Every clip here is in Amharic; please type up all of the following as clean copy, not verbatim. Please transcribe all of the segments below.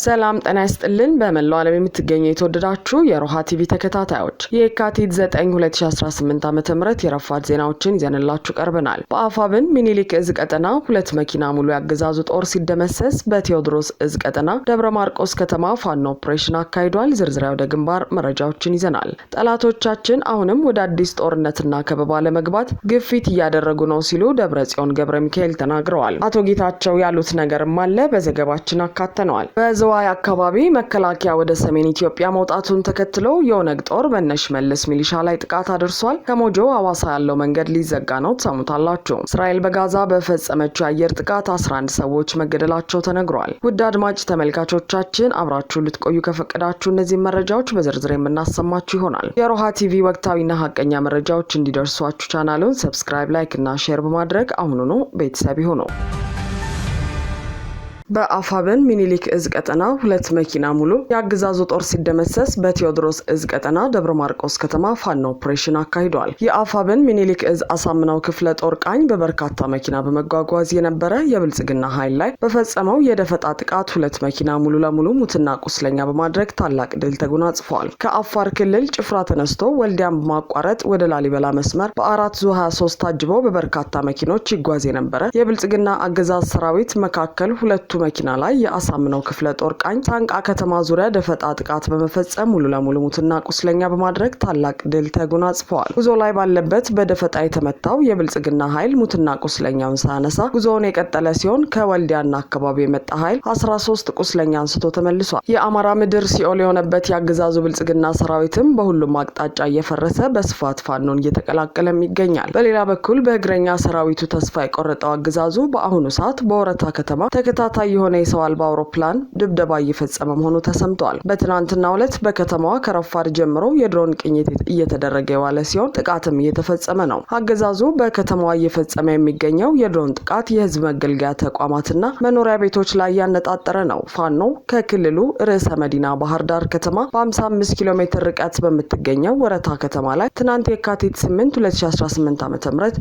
ሰላም ጤና ይስጥልን በመላው ዓለም የምትገኙ የተወደዳችሁ የሮሃ ቲቪ ተከታታዮች የካቲት 9 2018 ዓ.ም የረፋድ ዜናዎችን ይዘንላችሁ ቀርበናል። በአፋብን ሚኒሊክ እዝ ቀጠና 2 መኪና ሙሉ ያገዛዙ ጦር ሲደመሰስ በቴዎድሮስ እዝ ቀጠና ደብረ ማርቆስ ከተማ ፋኖ ኦፕሬሽን አካሂዷል። ዝርዝራው ወደ ግንባር መረጃዎችን ይዘናል። ጠላቶቻችን አሁንም ወደ አዲስ ጦርነትና ከበባ ለመግባት ግፊት እያደረጉ ነው ሲሉ ደብረጽዮን ገብረ ሚካኤል ተናግረዋል። አቶ ጌታቸው ያሉት ነገርም አለ በዘገባችን አካተነዋል። በዝዋይ አካባቢ መከላከያ ወደ ሰሜን ኢትዮጵያ መውጣቱን ተከትሎ የኦነግ ጦር በነሽ መልስ ሚሊሻ ላይ ጥቃት አድርሷል። ከሞጆ አዋሳ ያለው መንገድ ሊዘጋ ነው ተሰሙታላችሁ። እስራኤል በጋዛ በፈጸመችው አየር ጥቃት 11 ሰዎች መገደላቸው ተነግሯል። ውድ አድማጭ ተመልካቾቻችን አብራችሁ ልትቆዩ ከፈቀዳችሁ እነዚህ መረጃዎች በዝርዝር የምናሰማችሁ ይሆናል። የሮሃ ቲቪ ወቅታዊና ሀቀኛ መረጃዎች እንዲደርሷችሁ ቻናሉን ሰብስክራይብ፣ ላይክ እና ሼር በማድረግ አሁኑኑ ቤተሰብ ይሁኑ። በአፋብን ሚኒሊክ እዝ ቀጠና 2 መኪና ሙሉ ያገዛዙ ጦር ሲደመሰስ በቴዎድሮስ እዝ ቀጠና ደብረ ማርቆስ ከተማ ፋኖ ኦፕሬሽን አካሂዷል። የአፋብን ሚኒሊክ እዝ አሳምናው ክፍለ ጦር ቃኝ በበርካታ መኪና በመጓጓዝ የነበረ የብልጽግና ኃይል ላይ በፈጸመው የደፈጣ ጥቃት 2 መኪና ሙሉ ለሙሉ ሙትና ቁስለኛ በማድረግ ታላቅ ድል ተጎናጽፏል። ከአፋር ክልል ጭፍራ ተነስቶ ወልዲያን በማቋረጥ ወደ ላሊበላ መስመር በ4 ዙ 23 ታጅቦ በበርካታ መኪኖች ይጓዝ የነበረ የብልጽግና አገዛዝ ሰራዊት መካከል ሁለቱ መኪና ላይ የአሳምነው ክፍለ ጦር ቃኝ ታንቃ ከተማ ዙሪያ ደፈጣ ጥቃት በመፈጸም ሙሉ ለሙሉ ሙትና ቁስለኛ በማድረግ ታላቅ ድል ተጎናጽፈዋል። ጉዞ ላይ ባለበት በደፈጣ የተመታው የብልጽግና ኃይል ሙትና ቁስለኛውን ሳያነሳ ጉዞውን የቀጠለ ሲሆን ከወልዲያና አካባቢ የመጣ ኃይል 13 ቁስለኛ አንስቶ ተመልሷል። የአማራ ምድር ሲኦል የሆነበት ያገዛዙ ብልጽግና ሰራዊትም በሁሉም አቅጣጫ እየፈረሰ በስፋት ፋኖን እየተቀላቀለም ይገኛል። በሌላ በኩል በእግረኛ ሰራዊቱ ተስፋ የቆረጠው አገዛዙ በአሁኑ ሰዓት በወረታ ከተማ ተከታታይ የሆነ የሰው አልባ አውሮፕላን ድብደባ እየፈጸመ መሆኑ ተሰምቷል። በትናንትናው ዕለት በከተማዋ ከረፋድ ጀምሮ የድሮን ቅኝት እየተደረገ የዋለ ሲሆን ጥቃትም እየተፈጸመ ነው። አገዛዙ በከተማዋ እየፈጸመ የሚገኘው የድሮን ጥቃት የህዝብ መገልገያ ተቋማትና መኖሪያ ቤቶች ላይ ያነጣጠረ ነው። ፋኖ ከክልሉ ርዕሰ መዲና ባህር ዳር ከተማ በ55 ኪሎ ሜትር ርቀት በምትገኘው ወረታ ከተማ ላይ ትናንት የካቲት 8 2018 ዓ.ም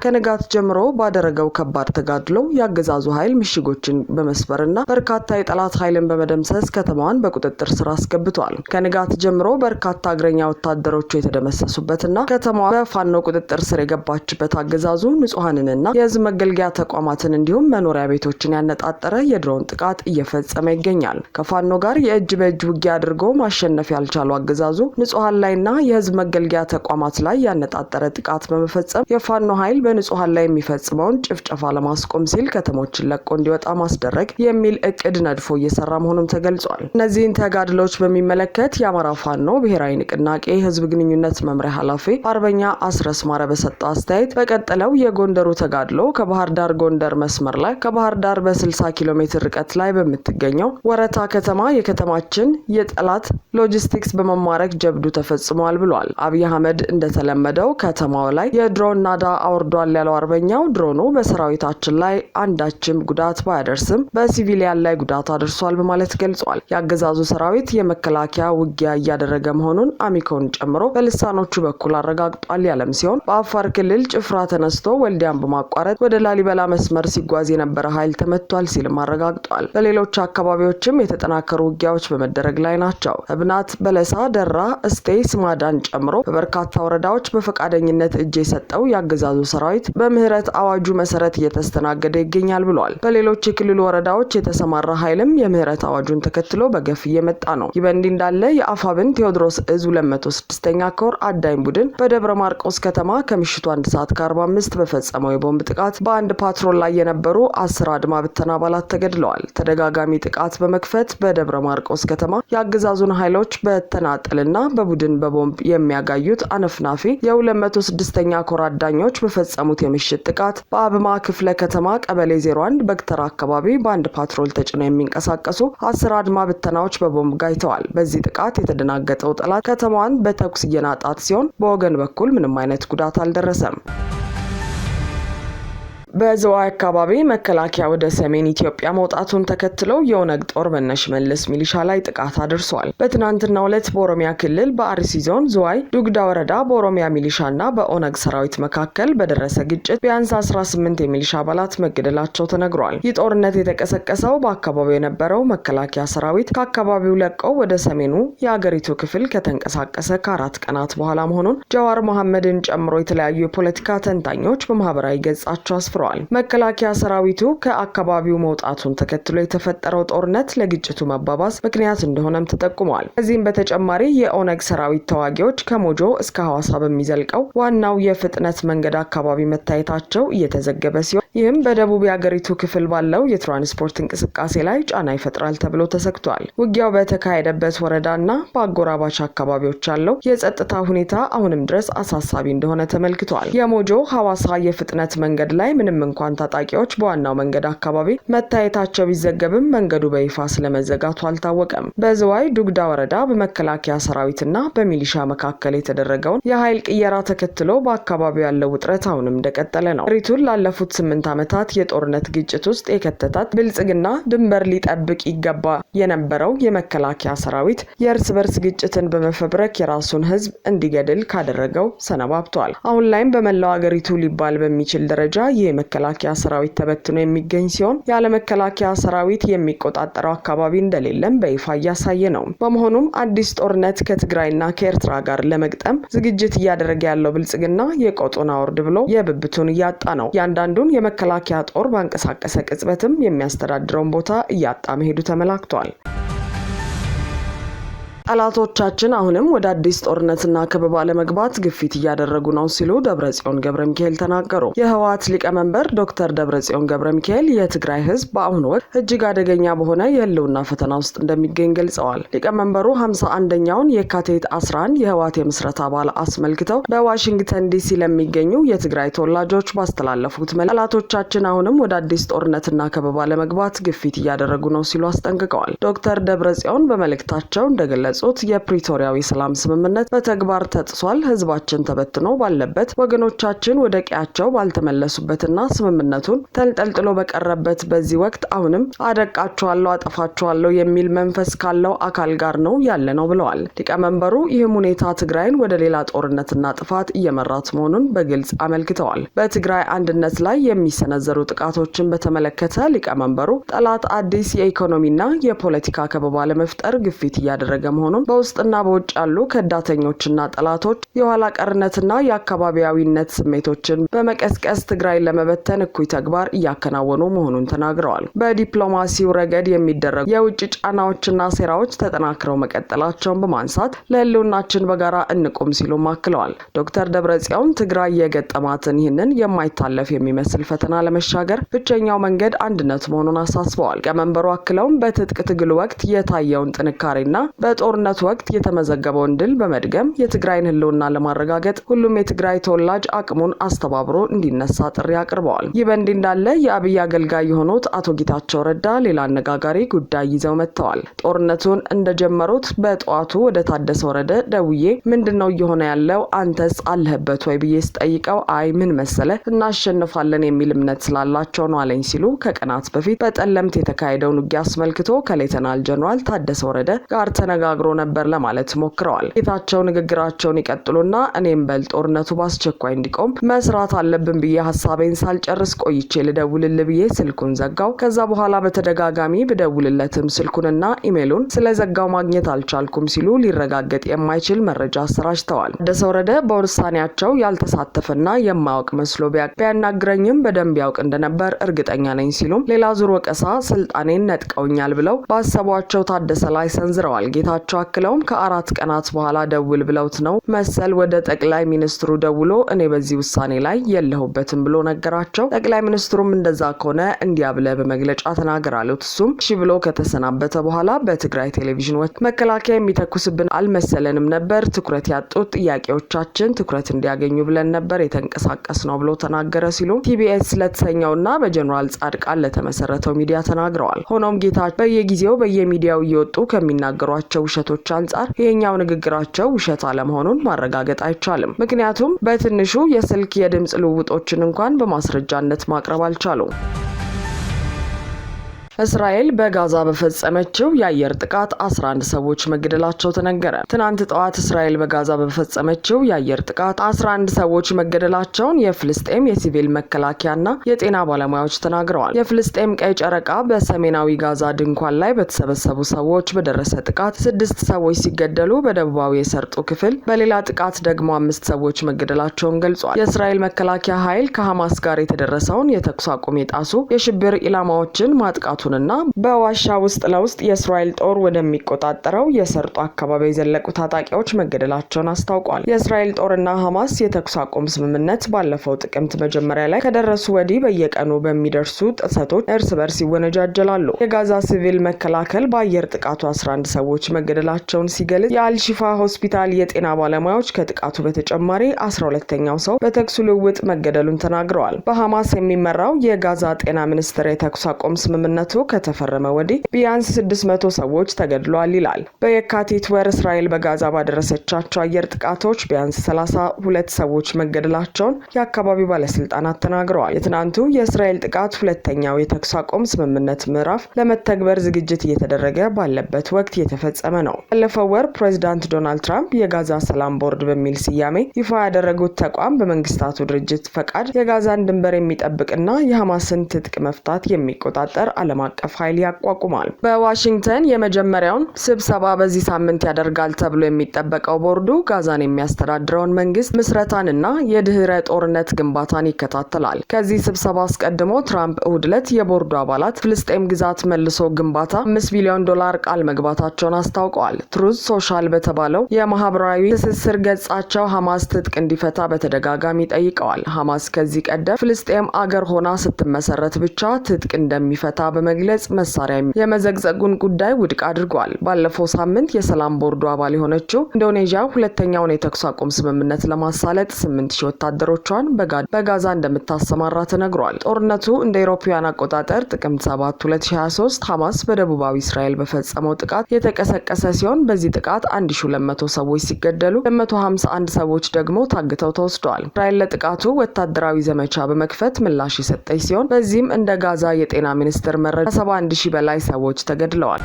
ከንጋት ጀምሮ ባደረገው ከባድ ተጋድሎ ያገዛዙ ኃይል ምሽጎችን በመስበርና በርካታ የጠላት ኃይልን በመደምሰስ ከተማዋን በቁጥጥር ስር አስገብቷል። ከንጋት ጀምሮ በርካታ እግረኛ ወታደሮቹ የተደመሰሱበትና ከተማዋ በፋኖ ቁጥጥር ስር የገባችበት አገዛዙ ንጹሃንንና የህዝብ መገልገያ ተቋማትን እንዲሁም መኖሪያ ቤቶችን ያነጣጠረ የድሮን ጥቃት እየፈጸመ ይገኛል። ከፋኖ ጋር የእጅ በእጅ ውጊያ አድርጎ ማሸነፍ ያልቻሉ አገዛዙ ንጹሃን ላይና የህዝብ መገልገያ ተቋማት ላይ ያነጣጠረ ጥቃት በመፈጸም የፋኖ ኃይል በንጹሃን ላይ የሚፈጽመውን ጭፍጨፋ ለማስቆም ሲል ከተሞችን ለቆ እንዲወጣ ማስደረግ የሚል እቅድ ነድፎ እየሰራ መሆኑን ተገልጿል። እነዚህን ተጋድሎች በሚመለከት የአማራ ፋኖ ብሔራዊ ንቅናቄ ህዝብ ግንኙነት መምሪያ ኃላፊ አርበኛ አስረስ ማረ በሰጠው አስተያየት በቀጠለው የጎንደሩ ተጋድሎ ከባህር ዳር ጎንደር መስመር ላይ ከባህር ዳር በ60 ኪሎ ሜትር ርቀት ላይ በምትገኘው ወረታ ከተማ የከተማችን የጠላት ሎጂስቲክስ በመማረክ ጀብዱ ተፈጽሟል ብሏል። አብይ አህመድ እንደተለመደው ከተማው ላይ የድሮን ናዳ አውርዷል ያለው አርበኛው ድሮኑ በሰራዊታችን ላይ አንዳችም ጉዳት ባያደርስም በሲቪሊያን ላይ ጉዳት አድርሷል በማለት ገልጿል። ያገዛዙ ሰራዊት የመከላከያ ውጊያ እያደረገ መሆኑን አሚኮን ጨምሮ በልሳኖቹ በኩል አረጋግጧል ያለም ሲሆን በአፋር ክልል ጭፍራ ተነስቶ ወልዲያን በማቋረጥ ወደ ላሊበላ መስመር ሲጓዝ የነበረ ኃይል ተመቷል ሲልም አረጋግጧል። በሌሎች አካባቢዎችም የተጠናከሩ ውጊያዎች በመደረግ ላይ ናቸው። እብናት፣ በለሳ፣ ደራ፣ እስቴ፣ ስማዳን ጨምሮ በበርካታ ወረዳዎች በፈቃደኝነት እጅ የሰጠው ያገዛዙ ሰራዊት በምህረት አዋጁ መሰረት እየተስተናገደ ይገኛል ብሏል። በሌሎች የክልሉ ወረዳዎች የተሰማራ ኃይልም የምህረት አዋጁን ተከትሎ በገፍ እየመጣ ነው። ይህ በእንዲህ እንዳለ የአፋብን ቴዎድሮስ እዝ 206ኛ ኮር አዳኝ ቡድን በደብረ ማርቆስ ከተማ ከምሽቱ 1 ሰዓት ከ45 በፈጸመው የቦምብ ጥቃት በአንድ ፓትሮል ላይ የነበሩ 10 አድማ ብተና አባላት ተገድለዋል። ተደጋጋሚ ጥቃት በመክፈት በደብረ ማርቆስ ከተማ የአገዛዙን ኃይሎች በተናጠልና በቡድን በቦምብ የሚያጋዩት አነፍናፊ የ206ኛ ኮር አዳኞች በፈጸሙት የምሽት ጥቃት በአብማ ክፍለ ከተማ ቀበሌ 01 በግተራ አካባቢ በአንድ ፓትሮል ተጭነው የሚንቀሳቀሱ 10 አድማ ብተናዎች በቦምብ ጋይተዋል። በዚህ ጥቃት የተደናገጠው ጠላት ከተማዋን በተኩስ እየናጣት ሲሆን በወገን በኩል ምንም አይነት ጉዳት አልደረሰም። በዝዋይ አካባቢ መከላከያ ወደ ሰሜን ኢትዮጵያ መውጣቱን ተከትሎ የኦነግ ጦር በነሽመልስ ሚሊሻ ላይ ጥቃት አድርሷል። በትናንትናው ዕለት በኦሮሚያ ክልል በአርሲ ዞን ዝዋይ ዱግዳ ወረዳ በኦሮሚያ ሚሊሻና በኦነግ ሰራዊት መካከል በደረሰ ግጭት ቢያንስ 18 የሚሊሻ አባላት መገደላቸው ተነግሯል። ይህ ጦርነት የተቀሰቀሰው በአካባቢው የነበረው መከላከያ ሰራዊት ከአካባቢው ለቀው ወደ ሰሜኑ የአገሪቱ ክፍል ከተንቀሳቀሰ ከ4 ቀናት በኋላ መሆኑን ጀዋር መሐመድን ጨምሮ የተለያዩ የፖለቲካ ተንታኞች በማህበራዊ ገጻቸው አስፍረዋል። መከላከያ ሰራዊቱ ከአካባቢው መውጣቱን ተከትሎ የተፈጠረው ጦርነት ለግጭቱ መባባስ ምክንያት እንደሆነም ተጠቁሟል። ከዚህም በተጨማሪ የኦነግ ሰራዊት ተዋጊዎች ከሞጆ እስከ ሐዋሳ በሚዘልቀው ዋናው የፍጥነት መንገድ አካባቢ መታየታቸው እየተዘገበ ሲሆን ይህም በደቡብ የአገሪቱ ክፍል ባለው የትራንስፖርት እንቅስቃሴ ላይ ጫና ይፈጥራል ተብሎ ተሰግቷል። ውጊያው በተካሄደበት ወረዳና በአጎራባች አካባቢዎች ያለው የጸጥታ ሁኔታ አሁንም ድረስ አሳሳቢ እንደሆነ ተመልክቷል። የሞጆ ሐዋሳ የፍጥነት መንገድ ላይ ምንም እንኳን ታጣቂዎች በዋናው መንገድ አካባቢ መታየታቸው ቢዘገብም መንገዱ በይፋ ስለመዘጋቱ አልታወቀም። በዝዋይ ዱግዳ ወረዳ በመከላከያ ሰራዊትና በሚሊሻ መካከል የተደረገውን የኃይል ቅየራ ተከትሎ በአካባቢው ያለው ውጥረት አሁንም እንደቀጠለ ነው። ሪቱን ላለፉት 8 ዓመታት የጦርነት ግጭት ውስጥ የከተታት ብልጽግና ድንበር ሊጠብቅ ይገባ የነበረው የመከላከያ ሰራዊት የእርስ በርስ ግጭትን በመፈብረክ የራሱን ሕዝብ እንዲገድል ካደረገው ሰነባብቷል። አሁን ላይም በመላው አገሪቱ ሊባል በሚችል ደረጃ የመከላከያ ሰራዊት ተበትኖ የሚገኝ ሲሆን ያለ መከላከያ ሰራዊት የሚቆጣጠረው አካባቢ እንደሌለም በይፋ እያሳየ ነው። በመሆኑም አዲስ ጦርነት ከትግራይና ከኤርትራ ጋር ለመግጠም ዝግጅት እያደረገ ያለው ብልጽግና የቆጡን አውርድ ብሎ የብብቱን እያጣ ነው። ያንዳንዱን የመከላከያ ጦር ባንቀሳቀሰ ቅጽበትም የሚያስተዳድረውን ቦታ እያጣ መሄዱ ተመላክቷል። ጠላቶቻችን አሁንም ወደ አዲስ ጦርነትና ከበባ ለመግባት ግፊት እያደረጉ ነው ሲሉ ደብረጽዮን ገብረሚካኤል ተናገሩ። የህወሓት ሊቀመንበር ዶክተር ደብረጽዮን ገብረሚካኤል የትግራይ ህዝብ በአሁኑ ወቅት እጅግ አደገኛ በሆነ የህልውና ፈተና ውስጥ እንደሚገኝ ገልጸዋል። ሊቀመንበሩ 51ኛውን የካቲት 11 የህወሓት የምስረታ በዓል አስመልክተው በዋሽንግተን ዲሲ ለሚገኙ የትግራይ ተወላጆች ባስተላለፉት መልእክት ጠላቶቻችን አሁንም ወደ አዲስ ጦርነትና ከበባ ለመግባት ግፊት እያደረጉ ነው ሲሉ አስጠንቅቀዋል። ዶክተር ደብረጽዮን በመልእክታቸው እንደገለጹ የፕሪቶሪያው የሰላም ስምምነት በተግባር ተጥሷል። ህዝባችን ተበትኖ ባለበት ወገኖቻችን ወደ ቀያቸው ባልተመለሱበትና ስምምነቱን ተንጠልጥሎ በቀረበት በዚህ ወቅት አሁንም አደቃቸዋለሁ፣ አጠፋቸዋለሁ የሚል መንፈስ ካለው አካል ጋር ነው ያለነው ብለዋል። ሊቀመንበሩ ይህም ሁኔታ ትግራይን ወደ ሌላ ጦርነትና ጥፋት እየመራት መሆኑን በግልጽ አመልክተዋል። በትግራይ አንድነት ላይ የሚሰነዘሩ ጥቃቶችን በተመለከተ ሊቀመንበሩ ጠላት አዲስ የኢኮኖሚና የፖለቲካ ከበባ ለመፍጠር ግፊት እያደረገ መሆኑን በውስጥና በውጭ ያሉ ከዳተኞችና ጠላቶች የኋላ ቀርነትና የአካባቢያዊነት ስሜቶችን በመቀስቀስ ትግራይን ለመበተን እኩይ ተግባር እያከናወኑ መሆኑን ተናግረዋል። በዲፕሎማሲው ረገድ የሚደረጉ የውጭ ጫናዎችና ሴራዎች ተጠናክረው መቀጠላቸውን በማንሳት ለህልውናችን በጋራ እንቁም ሲሉም አክለዋል። ዶክተር ደብረጽዮን ትግራይ የገጠማትን ይህንን የማይታለፍ የሚመስል ፈተና ለመሻገር ብቸኛው መንገድ አንድነት መሆኑን አሳስበዋል። ሊቀመንበሩ አክለውም በትጥቅ ትግል ወቅት የታየውን ጥንካሬና በጦርነት ወቅት የተመዘገበውን ድል በመድገም የትግራይን ህልውና ለማረጋገጥ ሁሉም የትግራይ ተወላጅ አቅሙን አስተባብሮ እንዲነሳ ጥሪ አቅርበዋል። ይህ በእንዲህ እንዳለ የአብይ አገልጋይ የሆኑት አቶ ጌታቸው ረዳ ሌላ አነጋጋሪ ጉዳይ ይዘው መጥተዋል። ጦርነቱን እንደጀመሩት በጠዋቱ ወደ ታደሰ ወረደ ደውዬ ምንድነው እየሆነ ያለው አንተስ አለህበት ወይ ብዬ ስጠይቀው አይ ምን መሰለ እናሸንፋለን የሚል እምነት ስላላቸው ነው አለኝ ሲሉ ከቀናት በፊት በጠለምት የተካሄደውን ውጊያ አስመልክቶ ከሌተናል ጀነራል ታደሰ ወረደ ጋር ተነጋግሮ ነበር ለማለት ሞክረዋል። ጌታቸው ንግግራቸውን ይቀጥሉና እኔም በል ጦርነቱ በአስቸኳይ እንዲቆም መስራት አለብን ብዬ ሀሳቤን ሳልጨርስ ቆይቼ ልደውልል ብዬ ስልኩን ዘጋው። ከዛ በኋላ በተደጋጋሚ ብደውልለትም ስልኩንና ኢሜሉን ስለዘጋው ማግኘት አልቻልኩም ሲሉ ሊረጋገጥ የማይችል መረጃ አሰራጭተዋል። ታደሰ ወረደ በውሳኔያቸው ያልተሳተፈና የማያውቅ መስሎ ቢያናግረኝም በደንብ ያውቅ እንደነበር እርግጠኛ ነኝ ሲሉም ሌላ ዙር ወቀሳ ስልጣኔን ነጥቀውኛል ብለው ባሰቧቸው ታደሰ ላይ ሰንዝረዋል። ጌታቸው አክለውም ከ4 ቀናት በኋላ ደውል ብለውት ነው መሰል ወደ ጠቅላይ ሚኒስትሩ ደውሎ እኔ በዚህ ውሳኔ ላይ የለሁበትም ብሎ ነገራቸው። ጠቅላይ ሚኒስትሩም እንደዛ ከሆነ እንዲያብለ በመግለጫ ተናገራሉት። እሱም እሺ ብሎ ከተሰናበተ በኋላ በትግራይ ቴሌቪዥን ወጥ መከላከያ የሚተኩስብን አልመሰለንም ነበር፣ ትኩረት ያጡት ጥያቄዎቻችን ትኩረት እንዲያገኙ ብለን ነበር የተንቀሳቀስ ነው ብሎ ተናገረ ሲሉ ቲቢኤስ ለተሰኘውና በጀነራል ጻድቃን ለተመሰረተው ሚዲያ ተናግረዋል። ሆኖም ጌታቸው በየጊዜው በየሚዲያው እየወጡ ከሚናገሯቸው ውሸቶች አንጻር ይሄኛው ንግግራቸው ውሸት አለመሆኑን ማረጋገጥ አይቻልም። ምክንያቱም በትንሹ የስልክ የድምጽ ልውውጦችን እንኳን በማስረጃነት ማቅረብ አልቻሉም። እስራኤል በጋዛ በፈጸመችው የአየር ጥቃት 11 ሰዎች መገደላቸው ተነገረ። ትናንት ጠዋት እስራኤል በጋዛ በፈጸመችው የአየር ጥቃት 11 ሰዎች መገደላቸውን የፍልስጤም የሲቪል መከላከያና የጤና ባለሙያዎች ተናግረዋል። የፍልስጤም ቀይ ጨረቃ በሰሜናዊ ጋዛ ድንኳን ላይ በተሰበሰቡ ሰዎች በደረሰ ጥቃት 6 ሰዎች ሲገደሉ በደቡባዊ የሰርጡ ክፍል በሌላ ጥቃት ደግሞ 5 ሰዎች መገደላቸውን ገልጿል። የእስራኤል መከላከያ ኃይል ከሐማስ ጋር የተደረሰውን የተኩስ አቁም የጣሱ የሽብር ኢላማዎችን ማጥቃቱ እና በዋሻ ውስጥ ለውስጥ የእስራኤል ጦር ወደሚቆጣጠረው የሰርጡ አካባቢ የዘለቁ ታጣቂዎች መገደላቸውን አስታውቋል። የእስራኤል ጦርና ሐማስ የተኩስ አቁም ስምምነት ባለፈው ጥቅምት መጀመሪያ ላይ ከደረሱ ወዲህ በየቀኑ በሚደርሱ ጥሰቶች እርስ በርስ ይወነጃጀላሉ። የጋዛ ሲቪል መከላከል በአየር ጥቃቱ 11 ሰዎች መገደላቸውን ሲገልጽ የአልሺፋ ሆስፒታል የጤና ባለሙያዎች ከጥቃቱ በተጨማሪ 12ኛው ሰው በተኩስ ልውውጥ መገደሉን ተናግረዋል። በሐማስ የሚመራው የጋዛ ጤና ሚኒስቴር የተኩስ አቁም ስምምነቱ ከተፈረመ ወዲህ ቢያንስ 600 ሰዎች ተገድለዋል ይላል። በየካቲት ወር እስራኤል በጋዛ ባደረሰቻቸው አየር ጥቃቶች ቢያንስ 32 ሰዎች መገደላቸውን የአካባቢው ባለስልጣናት ተናግረዋል። የትናንቱ የእስራኤል ጥቃት ሁለተኛው የተኩስ አቁም ስምምነት ምዕራፍ ለመተግበር ዝግጅት እየተደረገ ባለበት ወቅት የተፈጸመ ነው። ባለፈው ወር ፕሬዚዳንት ዶናልድ ትራምፕ የጋዛ ሰላም ቦርድ በሚል ስያሜ ይፋ ያደረጉት ተቋም በመንግስታቱ ድርጅት ፈቃድ የጋዛን ድንበር የሚጠብቅና የሐማስን ትጥቅ መፍታት የሚቆጣጠር ዓለም አቀፍ ኃይል ያቋቁማል። በዋሽንግተን የመጀመሪያውን ስብሰባ በዚህ ሳምንት ያደርጋል ተብሎ የሚጠበቀው ቦርዱ ጋዛን የሚያስተዳድረውን መንግስት ምስረታንና የድህረ ጦርነት ግንባታን ይከታተላል። ከዚህ ስብሰባ አስቀድሞ ትራምፕ እሁድ ዕለት የቦርዱ አባላት ፍልስጤም ግዛት መልሶ ግንባታ $5 ቢሊዮን ቃል መግባታቸውን አስታውቀዋል። ትሩዝ ሶሻል በተባለው የማህበራዊ ትስስር ገጻቸው ሐማስ ትጥቅ እንዲፈታ በተደጋጋሚ ጠይቀዋል። ሐማስ ከዚህ ቀደም ፍልስጤም አገር ሆና ስትመሰረት ብቻ ትጥቅ እንደሚፈታ በመግለጽ መሳሪያ የመዘግዘጉን ጉዳይ ውድቅ አድርጓል። ባለፈው ሳምንት የሰላም ቦርዱ አባል የሆነችው ኢንዶኔዥያ ሁለተኛውን የተኩስ አቁም ስምምነት ለማሳለጥ 8000 ወታደሮቿን በጋዛ እንደምታሰማራ ተነግሯል። ጦርነቱ እንደ አውሮፓውያን አቆጣጠር ጥቅምት 7 2023 ሐማስ በደቡባዊ እስራኤል በፈጸመው ጥቃት የተቀሰቀሰ ሲሆን በዚህ ጥቃት 1200 ሰዎች ሲገደሉ 251 ሰዎች ደግሞ ታግተው ተወስደዋል። እስራኤል ለጥቃቱ ወታደራዊ ዘመቻ በመክፈት ምላሽ የሰጠች ሲሆን በዚህም እንደ ጋዛ የጤና ሚኒስቴር መረጃ ከ71,000 በላይ ሰዎች ተገድለዋል።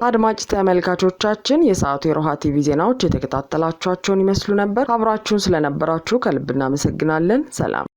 አድማጭ ተመልካቾቻችን የሰዓቱ የሮሃ ቲቪ ዜናዎች የተከታተላችኋቸውን ይመስሉ ነበር። አብራችሁን ስለነበራችሁ ከልብ እናመሰግናለን። ሰላም።